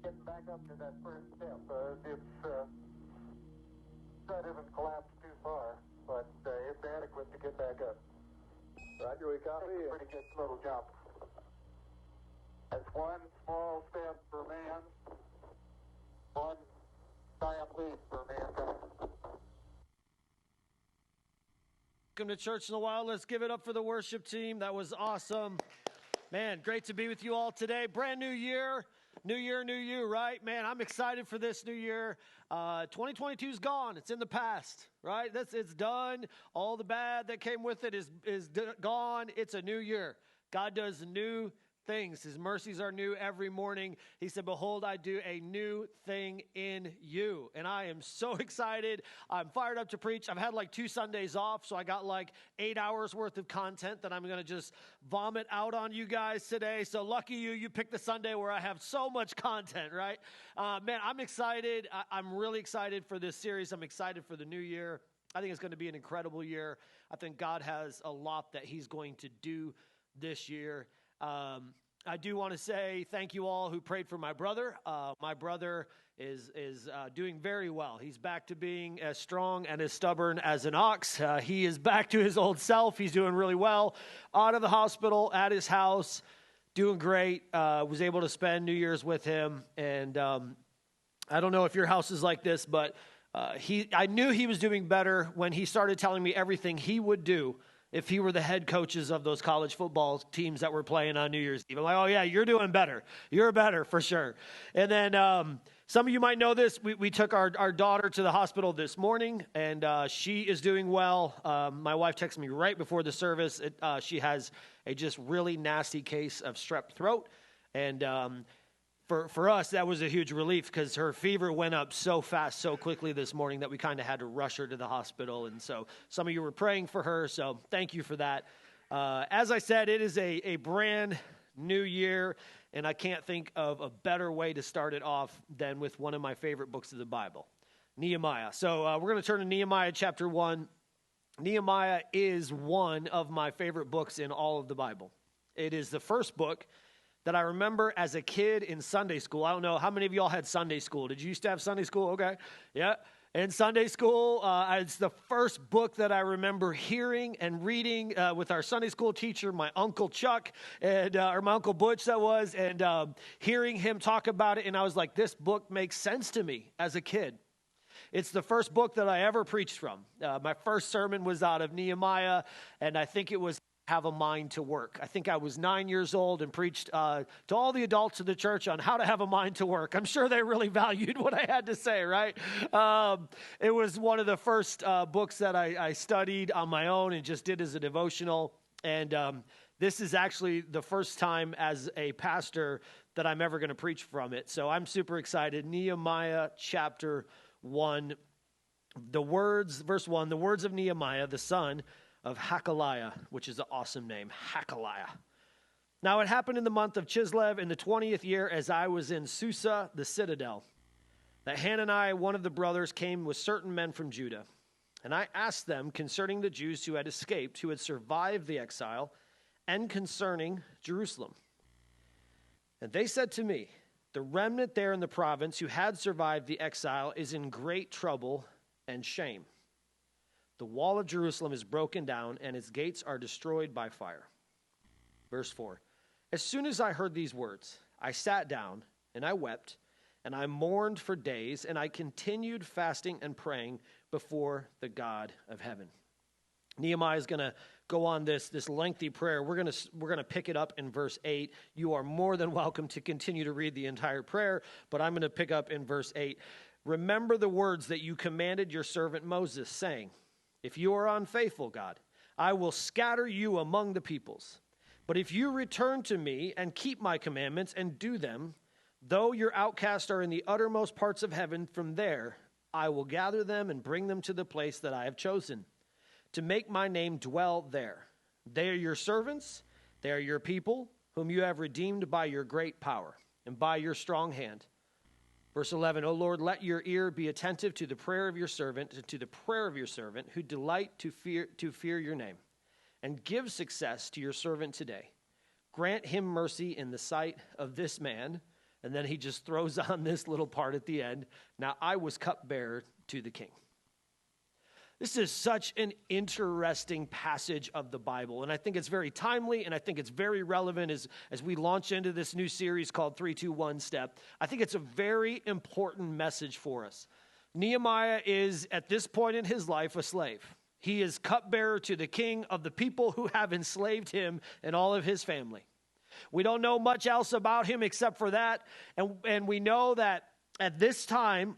getting back up to that first step. That isn't collapsed too far, but it's adequate to get back up. Roger, we copy. It's a pretty good little jump. That's one small step for man, one giant leap for mankind. Welcome to Church in the Wild. Let's give it up for the worship team. That was awesome. Man, great to be with you all today. Brand new year. New year, new you, right? Man, I'm excited for this new year. 2022 is gone. It's in the past, right? It's done. All the bad that came with it is gone. It's a new year. God does new things. His mercies are new every morning. He said, behold, I do a new thing in you. And I am so excited. I'm fired up to preach. I've had like 2 Sundays off, so I got like 8 hours worth of content that I'm going to just vomit out on you guys today. So lucky you picked the Sunday where I have so much content, right? Man, I'm excited. I'm really excited for this series. I'm excited for the new year. I think it's going to be an incredible year. I think God has a lot that he's going to do this year. I do want to say thank you all who prayed for my brother. My brother is doing very well. He's back to being as strong and as stubborn as an ox. He is back to his old self. He's doing really well. Out of the hospital, at his house, doing great. Was able to spend New Year's with him. And I don't know if your house is like this, but I knew he was doing better when he started telling me everything he would do if he were the head coaches of those college football teams that were playing on New Year's Eve. I'm like, oh yeah, you're doing better. You're better for sure. And then some of you might know this. We took our daughter to the hospital this morning, and she is doing well. My wife texted me right before the service. She has a just really nasty case of strep throat. And for us, that was a huge relief because her fever went up so fast, so quickly this morning that we kind of had to rush her to the hospital. And so some of you were praying for her, so thank you for that. As I said, it is a brand new year, and I can't think of a better way to start it off than with one of my favorite books of the Bible, Nehemiah. So we're going to turn to Nehemiah chapter 1. Nehemiah is one of my favorite books in all of the Bible. It is the first book that I remember as a kid in Sunday school. I don't know, how many of y'all had Sunday school? Did you used to have Sunday school? Okay, yeah. In Sunday school, it's the first book that I remember hearing and reading with our Sunday school teacher, my Uncle Chuck, and or my Uncle Butch that was, and hearing him talk about it, and I was like, this book makes sense to me as a kid. It's the first book that I ever preached from. My first sermon was out of Nehemiah, and I think it was Have a Mind to Work. I think I was 9 years old and preached to all the adults of the church on how to have a mind to work. I'm sure they really valued what I had to say, right? It was one of the first books that I studied on my own and just did as a devotional. And this is actually the first time as a pastor that I'm ever going to preach from it. So I'm super excited. Nehemiah chapter 1, verse 1, the words of Nehemiah, the son of Hakaliah, which is an awesome name, Hakaliah. Now it happened in the month of Chislev in the 20th year as I was in Susa, the citadel, that Hanani, one of the brothers, came with certain men from Judah. And I asked them concerning the Jews who had escaped, who had survived the exile, and concerning Jerusalem. And they said to me, the remnant there in the province who had survived the exile is in great trouble and shame. The wall of Jerusalem is broken down, and its gates are destroyed by fire. Verse 4, as soon as I heard these words, I sat down, and I wept, and I mourned for days, and I continued fasting and praying before the God of heaven. Nehemiah is going to go on this lengthy prayer. We're going to pick it up in verse 8. You are more than welcome to continue to read the entire prayer, but I'm going to pick up in verse 8. Remember the words that you commanded your servant Moses, saying, if you are unfaithful, God, I will scatter you among the peoples. But if you return to me and keep my commandments and do them, though your outcasts are in the uttermost parts of heaven, from there I will gather them and bring them to the place that I have chosen, to make my name dwell there. They are your servants, they are your people, whom you have redeemed by your great power and by your strong hand. Verse 11, O Lord, let your ear be attentive to the prayer of your servant, to the prayer of your servant, who delight to fear your name, and give success to your servant today. Grant him mercy in the sight of this man, And then he just throws on this little part at the end. Now I was cupbearer to the king. This is such an interesting passage of the Bible, and I think it's very timely, and I think it's very relevant as we launch into this new series called 3-2-1 Step. I think it's a very important message for us. Nehemiah is, at this point in his life, a slave. He is cupbearer to the king of the people who have enslaved him and all of his family. We don't know much else about him except for that, and we know that at this time,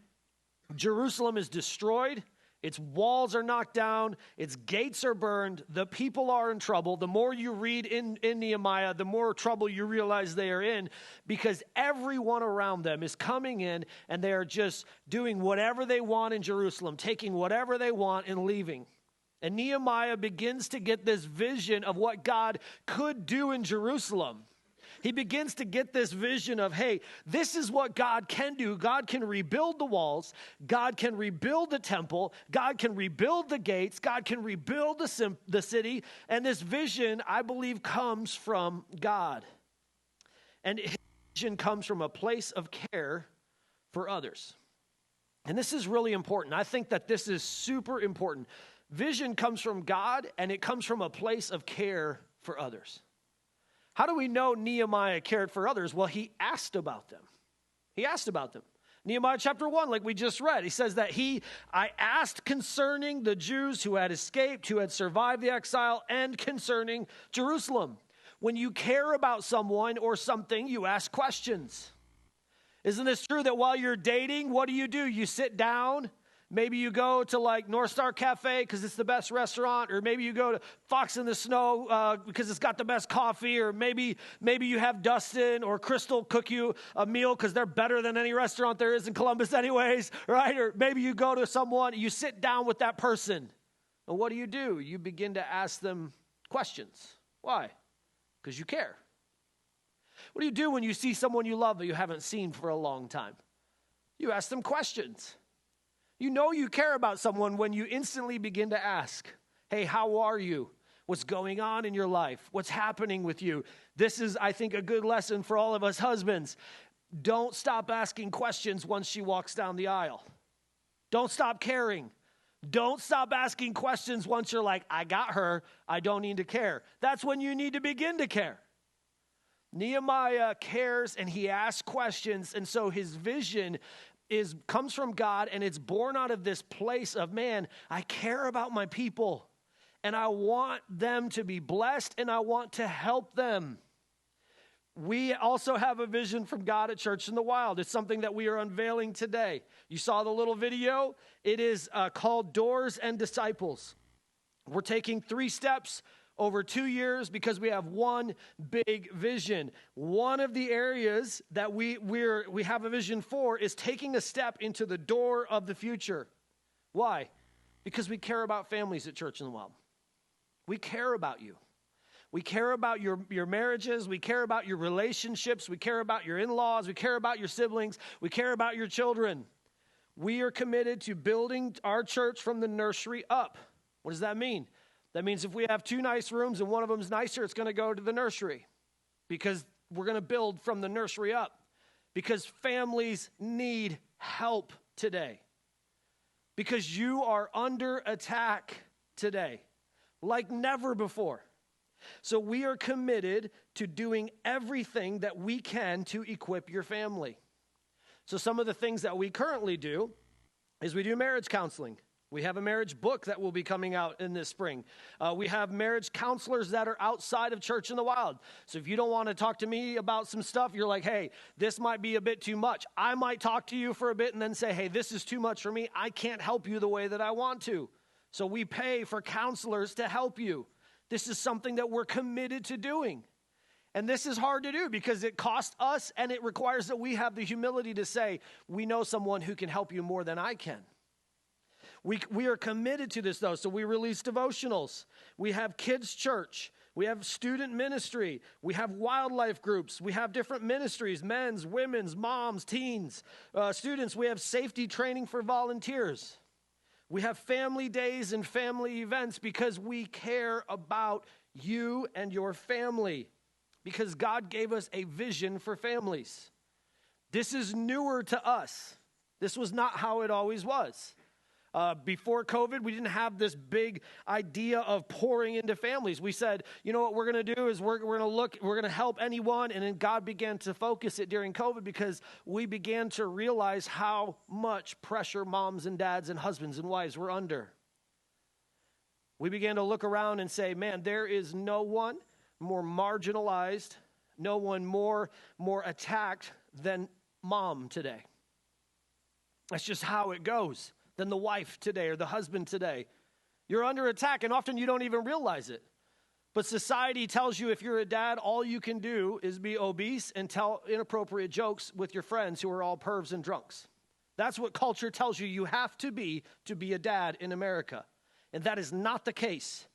Jerusalem is destroyed. Its walls are knocked down. Its gates are burned. The people are in trouble. The more you read in Nehemiah, the more trouble you realize they are in, because everyone around them is coming in and they are just doing whatever they want in Jerusalem, taking whatever they want and leaving. And Nehemiah begins to get this vision of what God could do in Jerusalem. He begins to get this vision of, hey, this is what God can do. God can rebuild the walls. God can rebuild the temple. God can rebuild the gates. God can rebuild the city. And this vision, I believe, comes from God. And his vision comes from a place of care for others. And this is really important. I think that this is super important. Vision comes from God, and it comes from a place of care for others. How do we know Nehemiah cared for others? Well, he asked about them. He asked about them. Nehemiah chapter 1, like we just read, he says that I asked concerning the Jews who had escaped, who had survived the exile, and concerning Jerusalem. When you care about someone or something, you ask questions. Isn't this true that while you're dating, what do? You sit down. Maybe you go to like North Star Cafe because it's the best restaurant, or maybe you go to Fox in the Snow because it's got the best coffee, or maybe you have Dustin or Crystal cook you a meal because they're better than any restaurant there is in Columbus anyways, right? Or maybe you go to someone, you sit down with that person, and what do? You begin to ask them questions. Why? Because you care. What do you do when you see someone you love that you haven't seen for a long time? You ask them questions. You know you care about someone when you instantly begin to ask, hey, how are you? What's going on in your life? What's happening with you? This is, I think, a good lesson for all of us husbands. Don't stop asking questions once she walks down the aisle. Don't stop caring. Don't stop asking questions once you're like, I got her, I don't need to care. That's when you need to begin to care. Nehemiah cares and he asks questions, and so his vision comes from God, and it's born out of this place of, man, I care about my people, and I want them to be blessed, and I want to help them. We also have a vision from God at Church in the Wild. It's something that we are unveiling today. You saw the little video. It is called Doors and Disciples. We're taking 3 steps over 2 years because we have one big vision. One of the areas that we have a vision for is taking a step into the door of the future. Why? Because we care about families at Church in the Wild. We care about you. We care about your marriages. We care about your relationships. We care about your in-laws. We care about your siblings. We care about your children. We are committed to building our church from the nursery up. What does that mean? That means if we have 2 nice rooms and one of them is nicer, it's going to go to the nursery, because we're going to build from the nursery up, because families need help today, because you are under attack today like never before. So we are committed to doing everything that we can to equip your family. So some of the things that we currently do is we do marriage counseling. We have a marriage book that will be coming out in this spring. We have marriage counselors that are outside of Church in the Wild. So if you don't want to talk to me about some stuff, you're like, hey, this might be a bit too much. I might talk to you for a bit and then say, hey, this is too much for me. I can't help you the way that I want to. So we pay for counselors to help you. This is something that we're committed to doing. And this is hard to do because it costs us, and it requires that we have the humility to say, we know someone who can help you more than I can. We are committed to this, though. So we release devotionals. We have kids' church. We have student ministry. We have wildlife groups. We have different ministries, men's, women's, moms, teens, students. We have safety training for volunteers. We have family days and family events because we care about you and your family, because God gave us a vision for families. This is newer to us. This was not how it always was. Before COVID, we didn't have this big idea of pouring into families. We said, you know what we're going to do is we're going to help anyone. And then God began to focus it during COVID because we began to realize how much pressure moms and dads and husbands and wives were under. We began to look around and say, man, there is no one more marginalized, no one more attacked than mom today. That's just how it goes. Than the wife today or the husband today. You're under attack, and often you don't even realize it. But society tells you if you're a dad, all you can do is be obese and tell inappropriate jokes with your friends who are all pervs and drunks. That's what culture tells you have to be a dad in America. And that is not the case.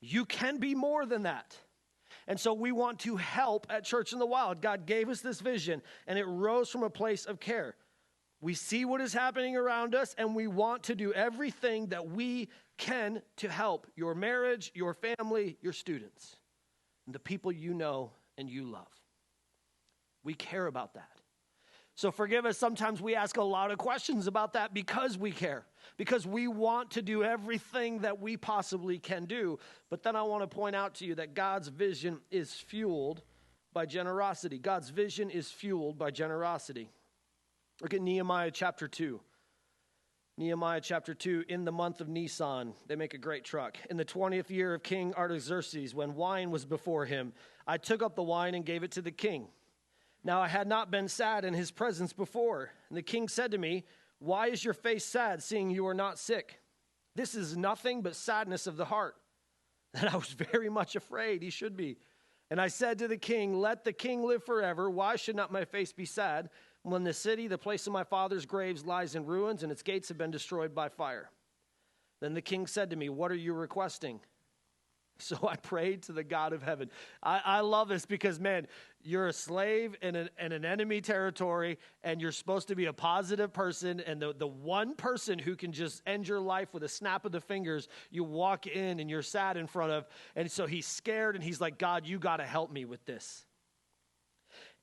You can be more than that. And so we want to help at Church in the Wild. God gave us this vision, and it rose from a place of care. We see what is happening around us, and we want to do everything that we can to help your marriage, your family, your students, and the people you know and you love. We care about that. So forgive us, sometimes we ask a lot of questions about that because we care, because we want to do everything that we possibly can do. But then I want to point out to you that God's vision is fueled by generosity. God's vision is fueled by generosity. Look at Nehemiah chapter 2. Nehemiah chapter 2, in the month of Nisan, they make a great truck. In the 20th year of King Artaxerxes, when wine was before him, I took up the wine and gave it to the king. Now I had not been sad in his presence before. And the king said to me, why is your face sad, seeing you are not sick? This is nothing but sadness of the heart. And I was very much afraid, he should be. And I said to the king, let the king live forever. Why should not my face be sad? When the city, the place of my father's graves, lies in ruins, and its gates have been destroyed by fire. Then the king said to me, what are you requesting? So I prayed to the God of heaven. I love this because, man, you're a slave in an enemy territory, and you're supposed to be a positive person, and the one person who can just end your life with a snap of the fingers, you walk in and you're sad in front of, and so he's scared, and he's like, God, you got to help me with this.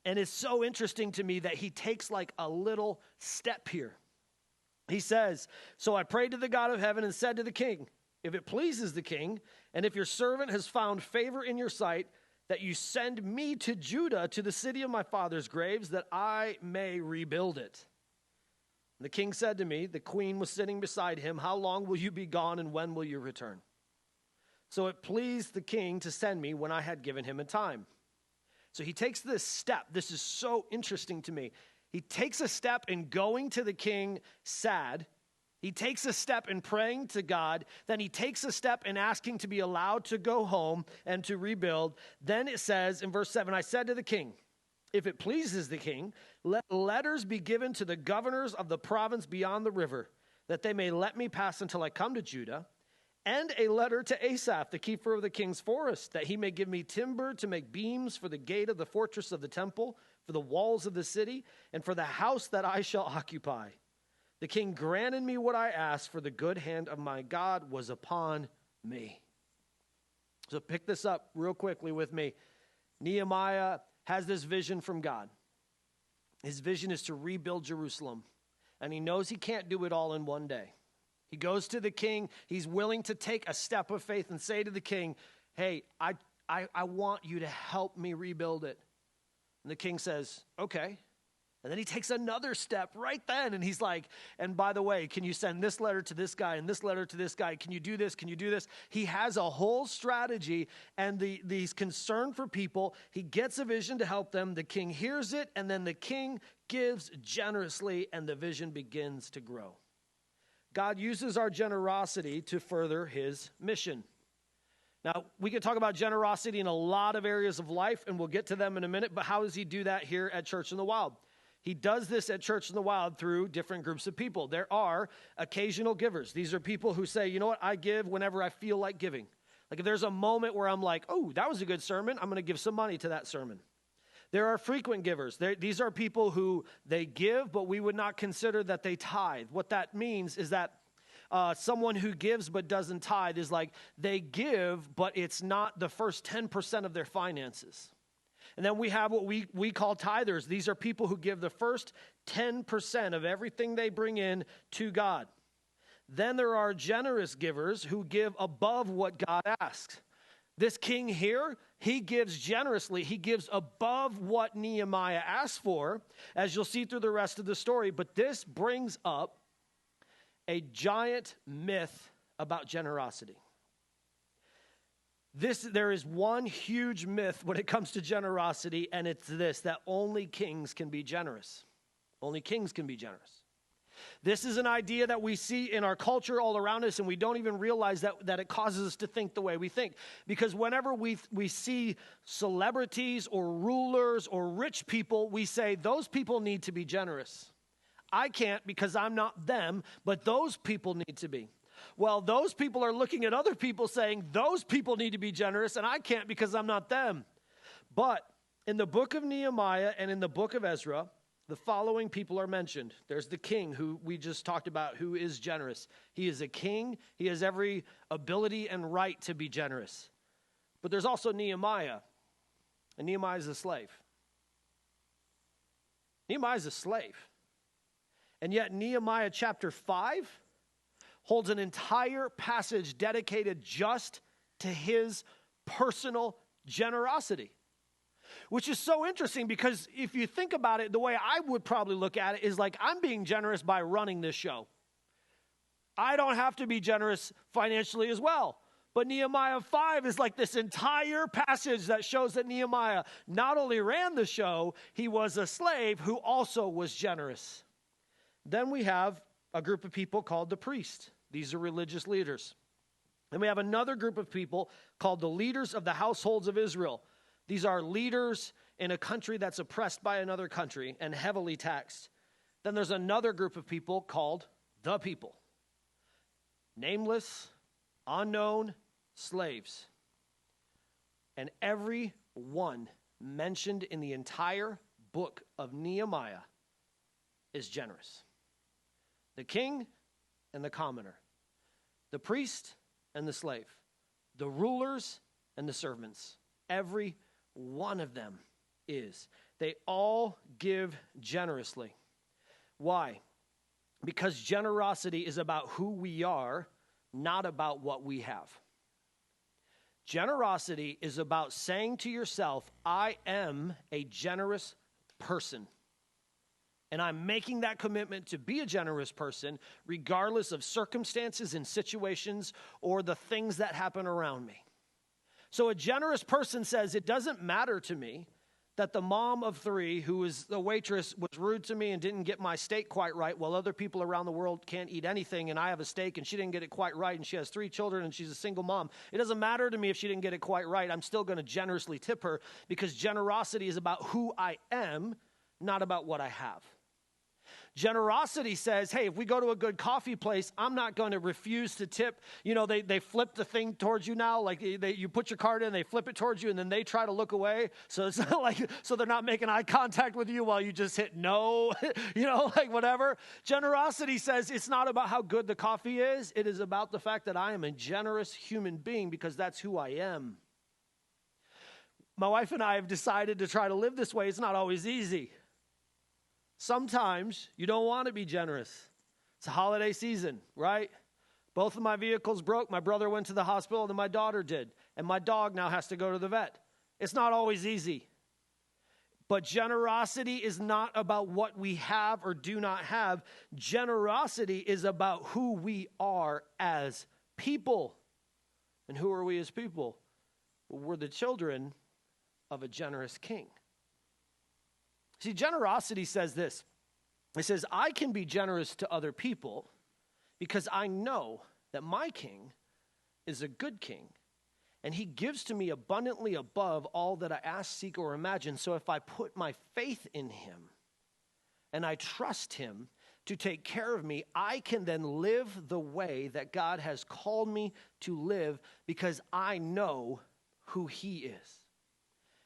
And it's so interesting to me that he takes like a little step here. He says, so I prayed to the God of heaven and said to the king, if it pleases the king, and if your servant has found favor in your sight, that you send me to Judah, to the city of my father's graves, that I may rebuild it. And the king said to me, the queen was sitting beside him, how long will you be gone and when will you return? So it pleased the king to send me when I had given him a time. So he takes this step. This is so interesting to me. He takes a step in going to the king sad. He takes a step in praying to God. Then he takes a step in asking to be allowed to go home and to rebuild. Then it says in verse 7, I said to the king, if it pleases the king, let letters be given to the governors of the province beyond the river, that they may let me pass until I come to Judah. And a letter to Asaph, the keeper of the king's forest, that he may give me timber to make beams for the gate of the fortress of the temple, for the walls of the city, and for the house that I shall occupy. The king granted me what I asked, for the good hand of my God was upon me. So pick this up real quickly with me. Nehemiah has this vision from God. His vision is to rebuild Jerusalem, and he knows he can't do it all in one day. He goes to the king. He's willing to take a step of faith and say to the king, hey, I want you to help me rebuild it. And the king says, okay. And then he takes another step right then. And he's like, and by the way, can you send this letter to this guy and this letter to this guy? Can you do this? Can you do this? He has a whole strategy, and he's concerned for people. He gets a vision to help them. The king hears it, and then the king gives generously, and the vision begins to grow. God uses our generosity to further his mission. Now, we could talk about generosity in a lot of areas of life, and we'll get to them in a minute, but how does he do that here at Church in the Wild? He does this at Church in the Wild through different groups of people. There are occasional givers. These are people who say, you know what, I give whenever I feel like giving. Like if there's a moment where I'm like, oh, that was a good sermon, I'm going to give some money to that sermon. There are frequent givers. These are people who they give, but we would not consider that they tithe. What that means is that someone who gives but doesn't tithe is like they give, but it's not the first 10% of their finances. And then we have what we call tithers. These are people who give the first 10% of everything they bring in to God. Then there are generous givers who give above what God asks. This king here, he gives generously. He gives above what Nehemiah asked for, as you'll see through the rest of the story. But this brings up a giant myth about generosity. There is one huge myth when it comes to generosity, and it's this, that only kings can be generous. Only kings can be generous. This is an idea that we see in our culture all around us, and we don't even realize that it causes us to think the way we think. Because whenever we see celebrities or rulers or rich people, we say, those people need to be generous. I can't because I'm not them, but those people need to be. Well, those people are looking at other people saying, those people need to be generous, and I can't because I'm not them. But in the book of Nehemiah and in the book of Ezra, the following people are mentioned. There's the king who we just talked about, who is generous. He is a king. He has every ability and right to be generous. But there's also Nehemiah, and Nehemiah is a slave. Nehemiah is a slave. And yet Nehemiah chapter 5 holds an entire passage dedicated just to his personal generosity. Which is so interesting because if you think about it, the way I would probably look at it is like I'm being generous by running this show. I don't have to be generous financially as well. But Nehemiah 5 is like this entire passage that shows that Nehemiah not only ran the show, he was a slave who also was generous. Then we have a group of people called the priests. These are religious leaders. And we have another group of people called the leaders of the households of Israel. These are leaders in a country that's oppressed by another country and heavily taxed. Then there's another group of people called the people. Nameless, unknown slaves. And every one mentioned in the entire book of Nehemiah is generous. The king and the commoner. The priest and the slave. The rulers and the servants. Every one of them is. They all give generously. Why? Because generosity is about who we are, not about what we have. Generosity is about saying to yourself, I am a generous person. And I'm making that commitment to be a generous person, regardless of circumstances and situations or the things that happen around me. So a generous person says, it doesn't matter to me that the mom of 3, who was the waitress, was rude to me and didn't get my steak quite right, while other people around the world can't eat anything, and I have a steak and she didn't get it quite right, and she has 3 children and she's a single mom. It doesn't matter to me if she didn't get it quite right. I'm still going to generously tip her, because generosity is about who I am, not about what I have. Generosity says, hey, if we go to a good coffee place, I'm not going to refuse to tip. You know, they flip the thing towards you now. Like you put your card in, they flip it towards you, and then they try to look away. So it's not like, so they're not making eye contact with you while you just hit no, you know, like whatever. Generosity says it's not about how good the coffee is. It is about the fact that I am a generous human being, because that's who I am. My wife and I have decided to try to live this way. It's not always easy. Sometimes you don't want to be generous. It's a holiday season, right? Both of my vehicles broke. My brother went to the hospital, and then my daughter did. And my dog now has to go to the vet. It's not always easy. But generosity is not about what we have or do not have. Generosity is about who we are as people. And who are we as people? Well, we're the children of a generous king. See, generosity says this. It says, I can be generous to other people because I know that my king is a good king, and he gives to me abundantly above all that I ask, seek, or imagine. So if I put my faith in him and I trust him to take care of me, I can then live the way that God has called me to live, because I know who he is.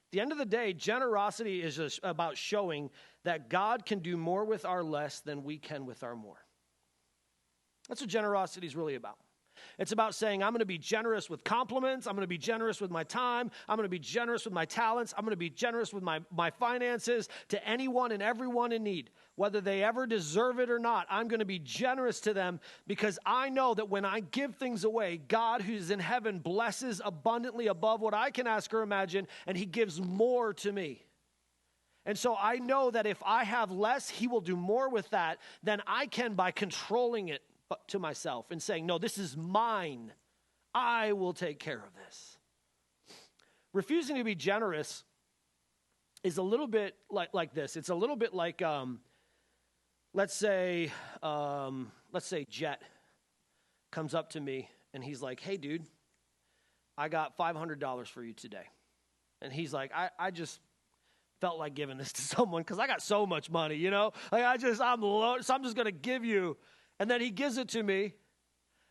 At the end of the day, generosity is just about showing that God can do more with our less than we can with our more. That's what generosity is really about. It's about saying, I'm going to be generous with compliments. I'm going to be generous with my time. I'm going to be generous with my talents. I'm going to be generous with my finances to anyone and everyone in need, whether they ever deserve it or not. I'm going to be generous to them because I know that when I give things away, God who's in heaven blesses abundantly above what I can ask or imagine, and he gives more to me. And so I know that if I have less, he will do more with that than I can by controlling it to myself and saying, no, this is mine. I will take care of this. Refusing to be generous is a little bit like this. It's a little bit like, let's say Jet comes up to me and he's like, hey, dude, I got $500 for you today. And he's like, I just felt like giving this to someone because I got so much money, you know? Like I'm low, so I'm just going to give you. And then he gives it to me.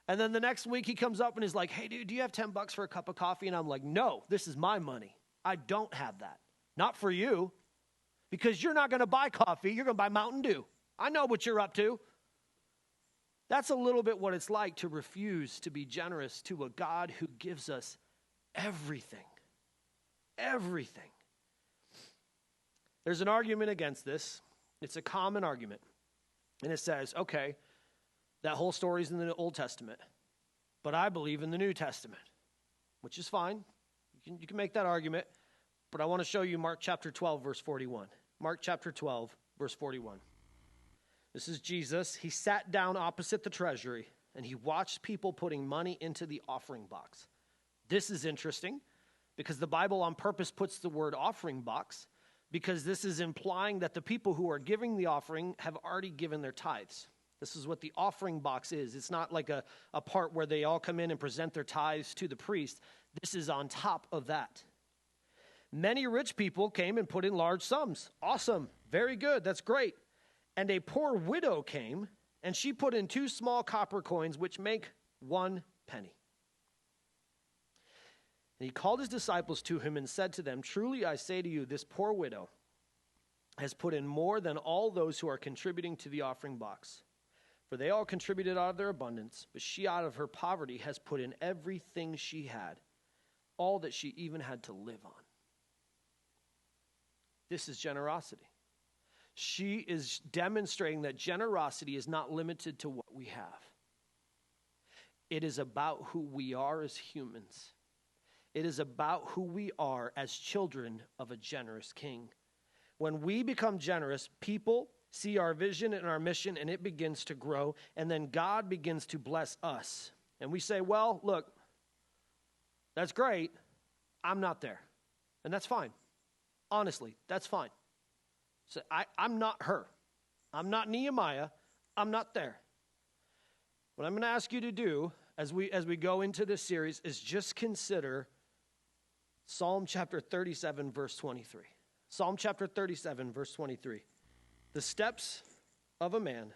And then the next week he comes up and he's like, hey, dude, do you have $10 for a cup of coffee? And I'm like, no, this is my money. I don't have that. Not for you. Because you're not going to buy coffee. You're going to buy Mountain Dew. I know what you're up to. That's a little bit what it's like to refuse to be generous to a God who gives us everything. Everything. There's an argument against this. It's a common argument. And it says, okay, that whole story's in the Old Testament, but I believe in the New Testament, which is fine. You can make that argument, but I want to show you Mark chapter 12, verse 41. Mark chapter 12, verse 41. This is Jesus. He sat down opposite the treasury, and he watched people putting money into the offering box. This is interesting because the Bible on purpose puts the word offering box because this is implying that the people who are giving the offering have already given their tithes. This is what the offering box is. It's not like a part where they all come in and present their tithes to the priest. This is on top of that. Many rich people came and put in large sums. Awesome. Very good. That's great. And a poor widow came, and she put in 2 small copper coins, which make 1 penny. And he called his disciples to him and said to them, truly I say to you, this poor widow has put in more than all those who are contributing to the offering box. For they all contributed out of their abundance, but she out of her poverty has put in everything she had, all that she even had to live on. This is generosity. She is demonstrating that generosity is not limited to what we have. It is about who we are as humans. It is about who we are as children of a generous king. When we become generous, people see our vision and our mission, and it begins to grow, and then God begins to bless us. And we say, well, look, that's great. I'm not there. And that's fine. Honestly, that's fine. So I'm not her. I'm not Nehemiah. I'm not there. What I'm going to ask you to do as we go into this series is just consider Psalm chapter 37, verse 23. Psalm chapter 37, verse 23. The steps of a man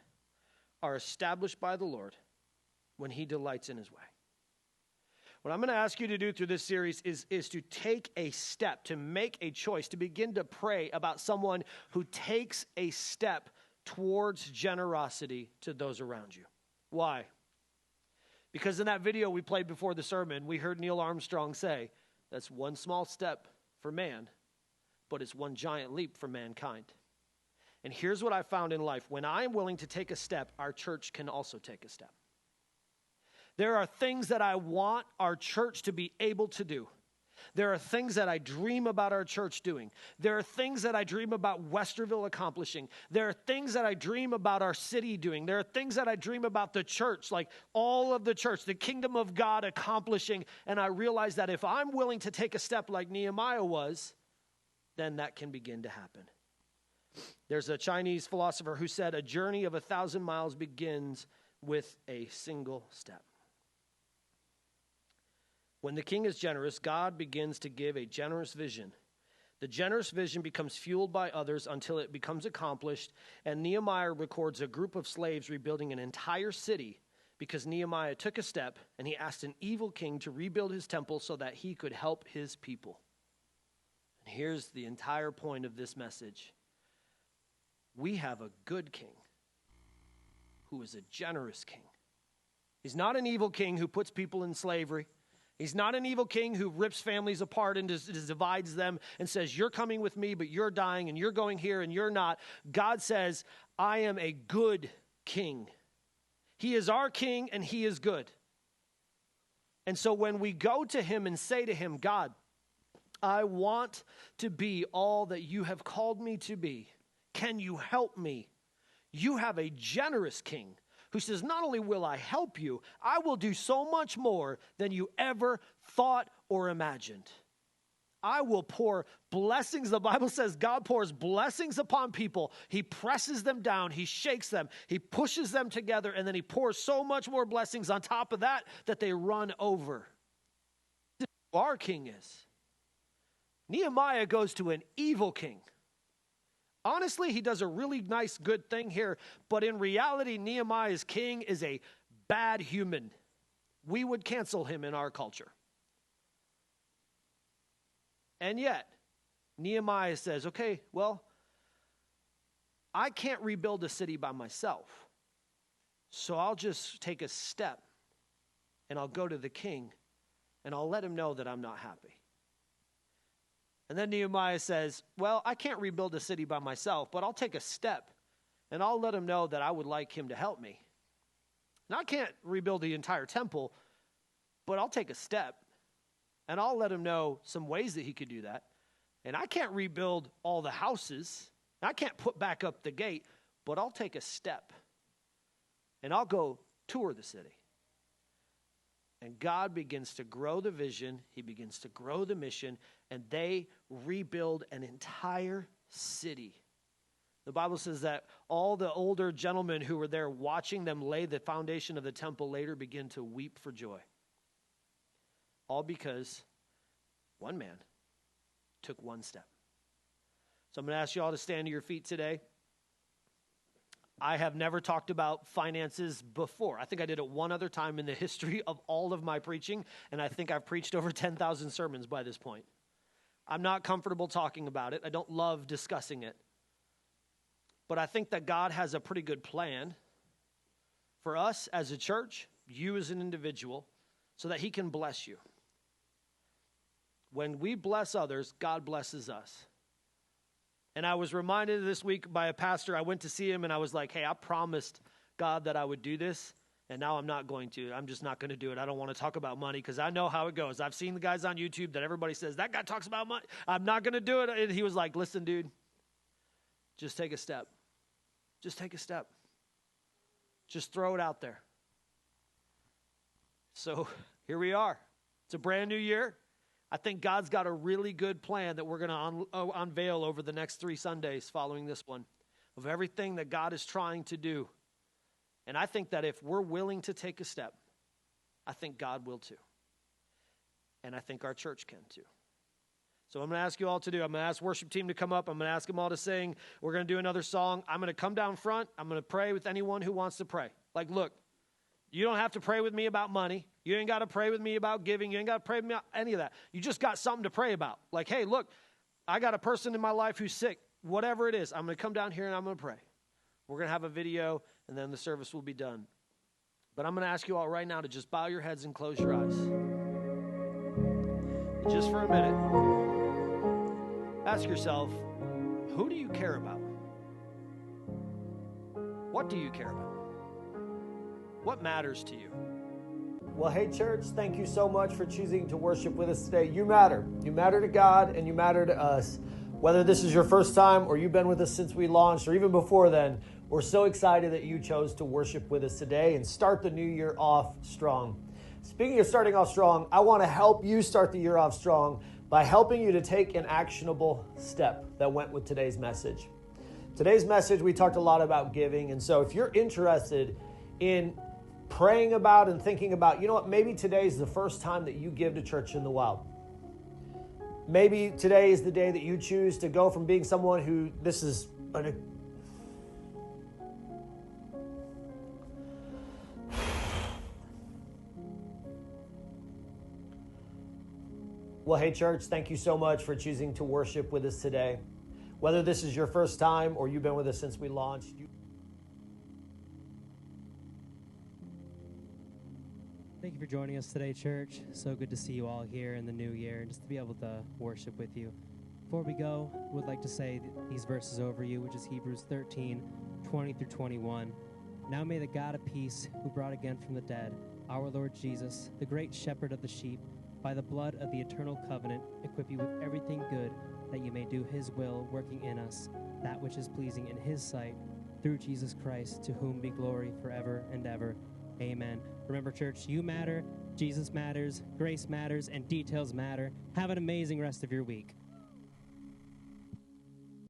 are established by the Lord when he delights in his way. What I'm going to ask you to do through this series is to take a step, to make a choice, to begin to pray about someone who takes a step towards generosity to those around you. Why? Because in that video we played before the sermon, we heard Neil Armstrong say, that's one small step for man, but it's one giant leap for mankind. And here's what I found in life. When I'm willing to take a step, our church can also take a step. There are things that I want our church to be able to do. There are things that I dream about our church doing. There are things that I dream about Westerville accomplishing. There are things that I dream about our city doing. There are things that I dream about the church, like all of the church, the kingdom of God accomplishing. And I realize that if I'm willing to take a step like Nehemiah was, then that can begin to happen. There's a Chinese philosopher who said, a journey of 1,000 miles begins with a single step. When the king is generous, God begins to give a generous vision. The generous vision becomes fueled by others until it becomes accomplished, and Nehemiah records a group of slaves rebuilding an entire city because Nehemiah took a step and he asked an evil king to rebuild his temple so that he could help his people. And here's the entire point of this message. We have a good king who is a generous king. He's not an evil king who puts people in slavery. He's not an evil king who rips families apart and divides them and says, you're coming with me, but you're dying, and you're going here, and you're not. God says, I am a good king. He is our king, and he is good. And so when we go to him and say to him, God, I want to be all that you have called me to be. Can you help me? You have a generous king who says, not only will I help you, I will do so much more than you ever thought or imagined. I will pour blessings. The Bible says God pours blessings upon people. He presses them down. He shakes them. He pushes them together. And then he pours so much more blessings on top of that that they run over. This is who our king is. Nehemiah goes to an evil king. Honestly, he does a really nice, good thing here. But in reality, Nehemiah's king is a bad human. We would cancel him in our culture. And yet, Nehemiah says, okay, well, I can't rebuild a city by myself. So I'll just take a step and I'll go to the king and I'll let him know that I'm not happy. And then Nehemiah says, well, I can't rebuild a city by myself, but I'll take a step and I'll let him know that I would like him to help me. And I can't rebuild the entire temple, but I'll take a step. And I'll let him know some ways that he could do that. And I can't rebuild all the houses. I can't put back up the gate, but I'll take a step. And I'll go tour the city. And God begins to grow the vision. He begins to grow the mission. And they rebuild an entire city. The Bible says that all the older gentlemen who were there watching them lay the foundation of the temple later begin to weep for joy. All because one man took one step. So I'm going to ask you all to stand to your feet today. I have never talked about finances before. I think I did it one other time in the history of all of my preaching, and I think I've preached over 10,000 sermons by this point. I'm not comfortable talking about it. I don't love discussing it. But I think that God has a pretty good plan for us as a church, you as an individual, so that he can bless you. When we bless others, God blesses us. And I was reminded this week by a pastor. I went to see him and I was like, hey, I promised God that I would do this, and now I'm not going to. I'm just not going to do it. I don't want to talk about money because I know how it goes. I've seen the guys on YouTube that everybody says, that guy talks about money. I'm not going to do it. And he was like, listen, dude, just take a step. Just take a step. Just throw it out there. So here we are. It's a brand new year. I think God's got a really good plan that we're going to unveil over the next 3 Sundays following this one of everything that God is trying to do. And I think that if we're willing to take a step, I think God will too. And I think our church can too. So I'm going to ask you all to do. I'm going to ask worship team to come up. I'm going to ask them all to sing. We're going to do another song. I'm going to come down front. I'm going to pray with anyone who wants to pray. Like, look, you don't have to pray with me about money. You ain't got to pray with me about giving. You ain't got to pray with me about any of that. You just got something to pray about. Like, hey, look, I got a person in my life who's sick. Whatever it is, I'm going to come down here and I'm going to pray. We're going to have a video, and then the service will be done. But I'm going to ask you all right now to just bow your heads and close your eyes. Just for a minute, ask yourself, who do you care about? What do you care about? What matters to you? Well, hey, church, thank you so much for choosing to worship with us today. You matter. You matter to God, and you matter to us. Whether this is your first time or you've been with us since we launched or even before then, we're so excited that you chose to worship with us today and start the new year off strong. Speaking of starting off strong, I want to help you start the year off strong by helping you to take an actionable step that went with today's message. Today's message, we talked a lot about giving, and so if you're interested in praying about and thinking about, you know what, maybe today is the first time that you give to Church in the Wild. Maybe today is the day that you choose to go from being someone who Well, hey, church, thank you so much for choosing to worship with us today. Whether this is your first time or you've been with us since we launched, Thank you for joining us today, church. So good to see you all here in the new year and just to be able to worship with you. Before we go, I would like to say these verses over you, which is Hebrews 13, 20 through 21. Now may the God of peace, who brought again from the dead our Lord Jesus, the great shepherd of the sheep, by the blood of the eternal covenant, equip you with everything good, that you may do his will, working in us that which is pleasing in his sight, through Jesus Christ, to whom be glory forever and ever. Amen. Remember, church, you matter, Jesus matters, grace matters, and details matter. Have an amazing rest of your week.